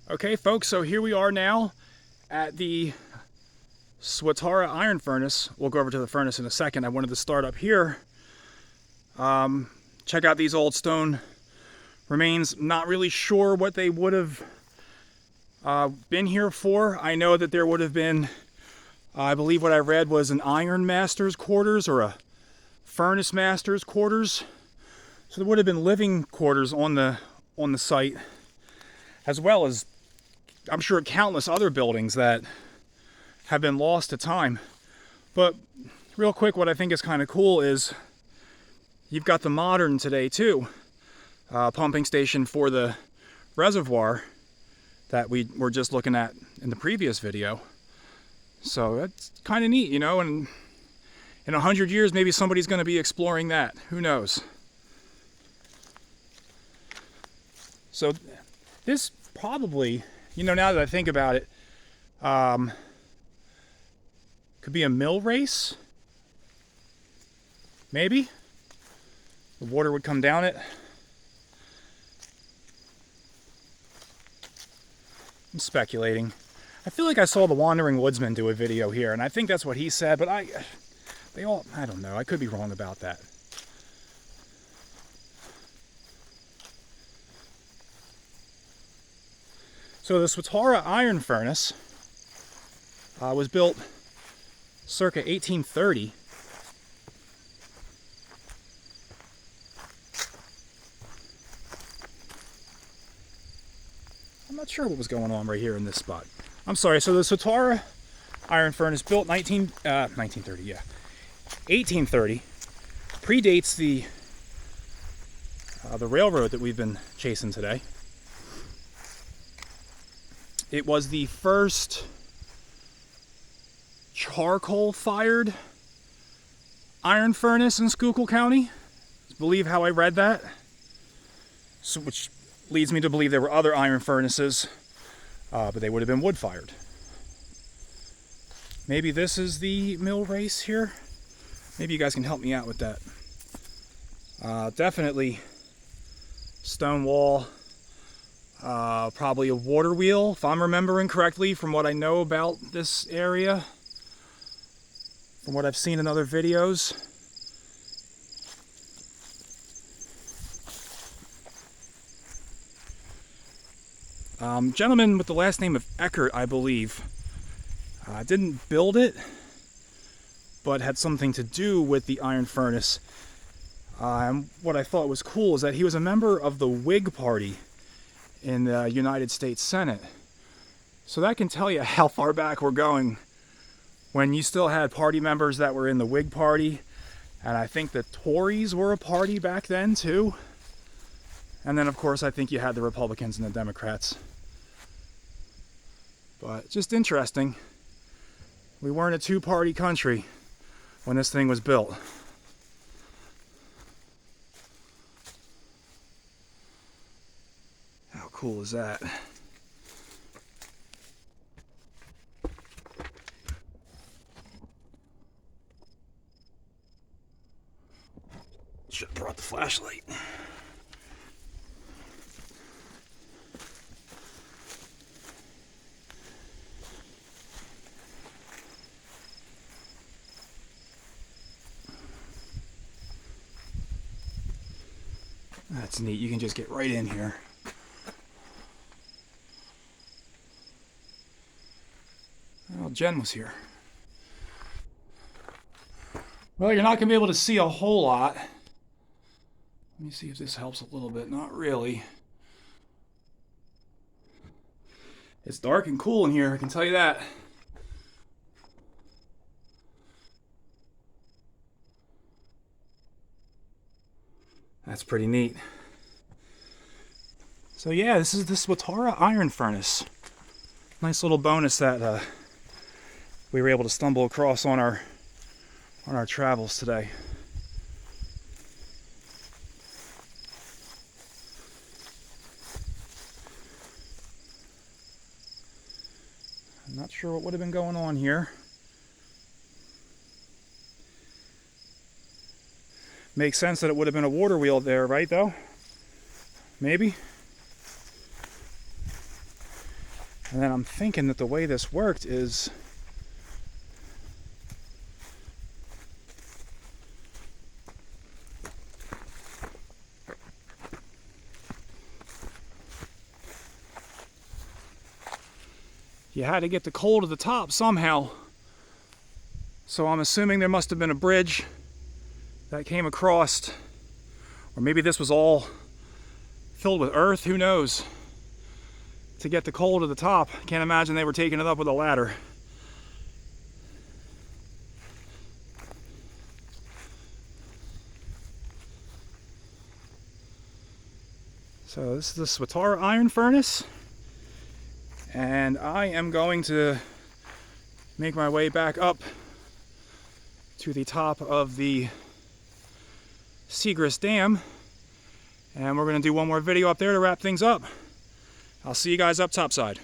Okay folks, so here we are now at the Swatara Iron furnace. We'll go over to the furnace in a second. I wanted to start up here. Check out these old stone remains. Not really sure what they would have been here for. I know that there would have been, I believe what I read was an iron master's quarters or a furnace master's quarters. So there would have been living quarters on the site, as well as I'm sure countless other buildings that have been lost to time. But real quick, what I think is kind of cool is you've got the modern today too, pumping station for the reservoir that we were just looking at in the previous video. So that's kind of neat, you know, and in 100 years maybe somebody's going to be exploring that. Who knows? So this probably, you know, now that I think about it, could be a mill race. Maybe. The water would come down it. I'm speculating. I feel like I saw the Wandering Woodsman do a video here, and I think that's what he said, but I don't know. I could be wrong about that. So the Swatara Iron furnace was built circa 1830. I'm not sure what was going on right here in this spot. I'm sorry, so the Swatara Iron furnace built 1930, yeah. 1830, predates the railroad that we've been chasing today. It was the first charcoal-fired iron furnace in Schuylkill County. I believe how I read that. So, which leads me to believe there were other iron furnaces, but they would have been wood-fired. Maybe this is the mill race here. Maybe you guys can help me out with that. Definitely stone wall. Probably a water wheel, if I'm remembering correctly from what I know about this area, from what I've seen in other videos. Gentleman with the last name of Eckert, I believe, didn't build it, but had something to do with the iron furnace. And what I thought was cool is that he was a member of the Whig Party in the United States Senate. So that can tell you how far back we're going, when you still had party members that were in the Whig Party, and I think the Tories were a party back then too. And then of course I think you had the Republicans and the Democrats. But just interesting. We weren't a two-party country when this thing was built. How cool is that? Should have brought the flashlight. That's neat. You can just get right in here. Well, Jen was here. Well, you're not going to be able to see a whole lot. Let me see if this helps a little bit. Not really. It's dark and cool in here, I can tell you that. That's pretty neat. So yeah, this is the Swatara Iron furnace. Nice little bonus that we were able to stumble across on our travels today. I'm not sure what would have been going on here. Makes sense that it would have been a water wheel there, right though? Maybe? And then I'm thinking that the way this worked is you had to get the coal to the top somehow. So I'm assuming there must have been a bridge that came across, or maybe this was all filled with earth, who knows, to get the coal to the top. Can't imagine they were taking it up with a ladder. So this is the Swatara Iron furnace, and I am going to make my way back up to the top of the Seagrass Dam, and we're going to do one more video up there to wrap things up. I'll see you guys up topside.